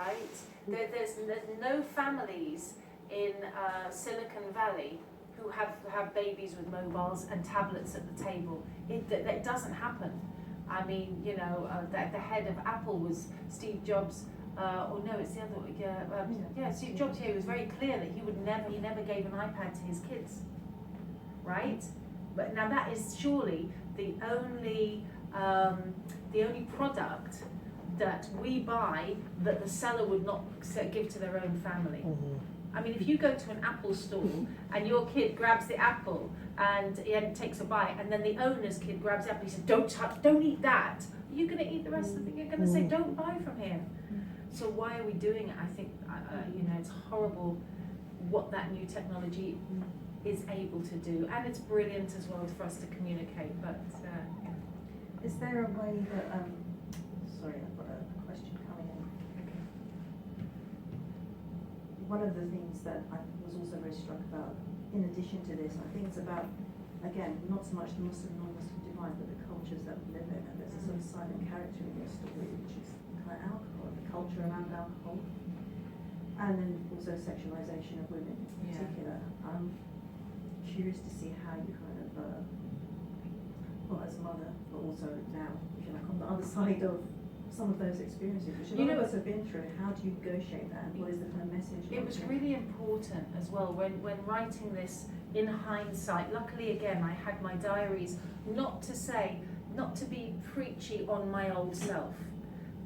right? There's no families in Silicon Valley who have babies with mobiles and tablets at the table. That doesn't happen. I mean, you know, the head of Apple was Steve Jobs. Or no, it's the other. Steve Jobs here was very clear that he never gave an iPad to his kids, right? But now that is surely the only product that we buy that the seller would not give to their own family. I mean, if you go to an Apple store and your kid grabs the apple and takes a bite, and then the owner's kid grabs the apple, he says, don't eat that. You're going to eat the rest of it. You're going to say, don't buy from here. So why are we doing it? I think, you know, it's horrible what that new technology is able to do, and it's brilliant as well for us to communicate. But is there a way that? Sorry, I've got a question coming in. Okay. One of the things that I was also very struck about, in addition to this, I think it's about, again, not so much the Muslim, non-Muslim divide, but the cultures that we live in. And there's a sort of silent character in your story, which is kind of alcohol, the culture around alcohol, and then also sexualization of women in particular. I'm curious to see how you kind of, well, as a mother, but also now, if you like, on the other side of some of those experiences, which a lot of us have been through. How do you negotiate that? What is the kind of message? It was really important as well when writing this in hindsight. Luckily, again, I had my diaries, not to be preachy on my old self,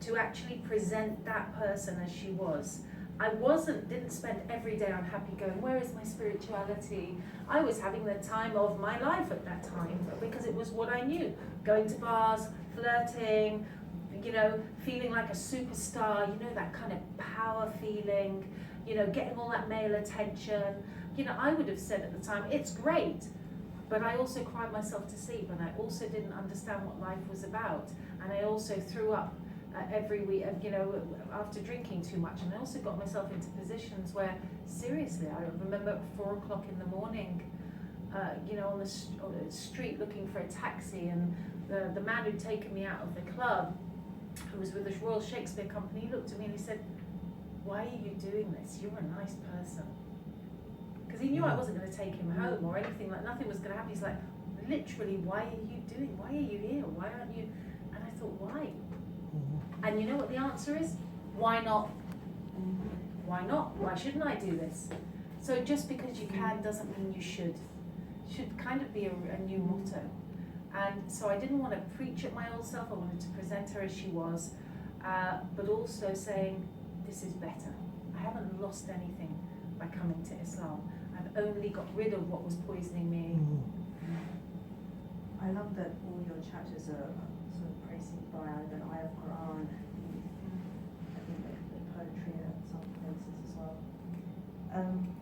to actually present that person as she was. I didn't spend every day unhappy going, where is my spirituality? I was having the time of my life at that time because it was what I knew. Going to bars, flirting, you know, feeling like a superstar, you know, that kind of power feeling, you know, getting all that male attention. You know, I would have said at the time, it's great, but I also cried myself to sleep, and I also didn't understand what life was about. And I also threw up every week, you know, after drinking too much. And I also got myself into positions where, seriously, I remember at 4 o'clock in the morning, you know, on the street looking for a taxi, and the man who'd taken me out of the club, who was with the Royal Shakespeare Company, he looked at me and he said, why are you doing this? You're a nice person. Because he knew I wasn't going to take him home or anything, like nothing was going to happen. He's like, literally, why are you here? Why aren't you? And I thought, why? And you know what the answer is? Why not? Why not? Why shouldn't I do this? So just because you can doesn't mean you should. Should kind of be a new motto. And so I didn't want to preach at my old self. I wanted to present her as she was, but also saying, this is better. I haven't lost anything by coming to Islam. I've only got rid of what was poisoning me. I love that all your chapters are sort of praising by either an ayah of Quran, I think the poetry at some places as well.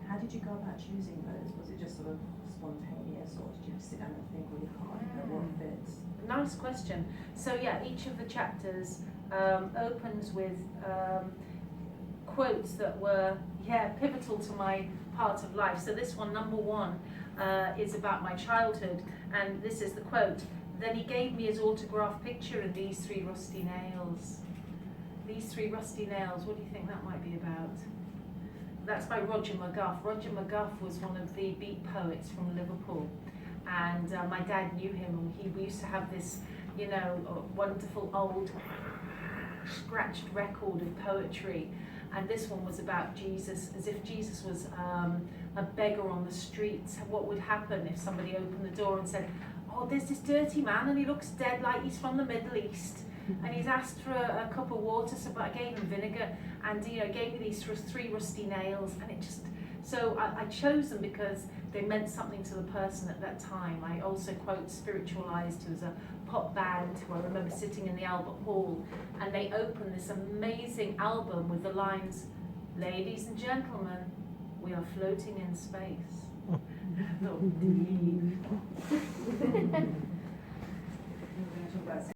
How did you go about choosing those? Was it just sort of spontaneous, or did you sit down and think really hard about what fits? Nice question. So yeah, each of the chapters opens with quotes that were pivotal to my part of life. So this one, number 1, is about my childhood, and this is the quote. Then he gave me his autograph picture and these 3 rusty nails. These 3 rusty nails, what do you think that might be about? That's by Roger McGuff. Roger McGuff was one of the beat poets from Liverpool, and my dad knew him, and we used to have this, you know, wonderful old scratched record of poetry, and this one was about Jesus, as if Jesus was a beggar on the streets. What would happen if somebody opened the door and said, oh, there's this dirty man and he looks dead like he's from the Middle East, and he's asked for a cup of water, so but I gave him vinegar, and you know, gave me these 3 rusty nails, and it just, so I chose them because they meant something to the person at that time. I also quote Spiritualized, who was a pop band who I remember sitting in the Albert Hall, and they opened this amazing album with the lines, ladies and gentlemen, we are floating in space. I thought,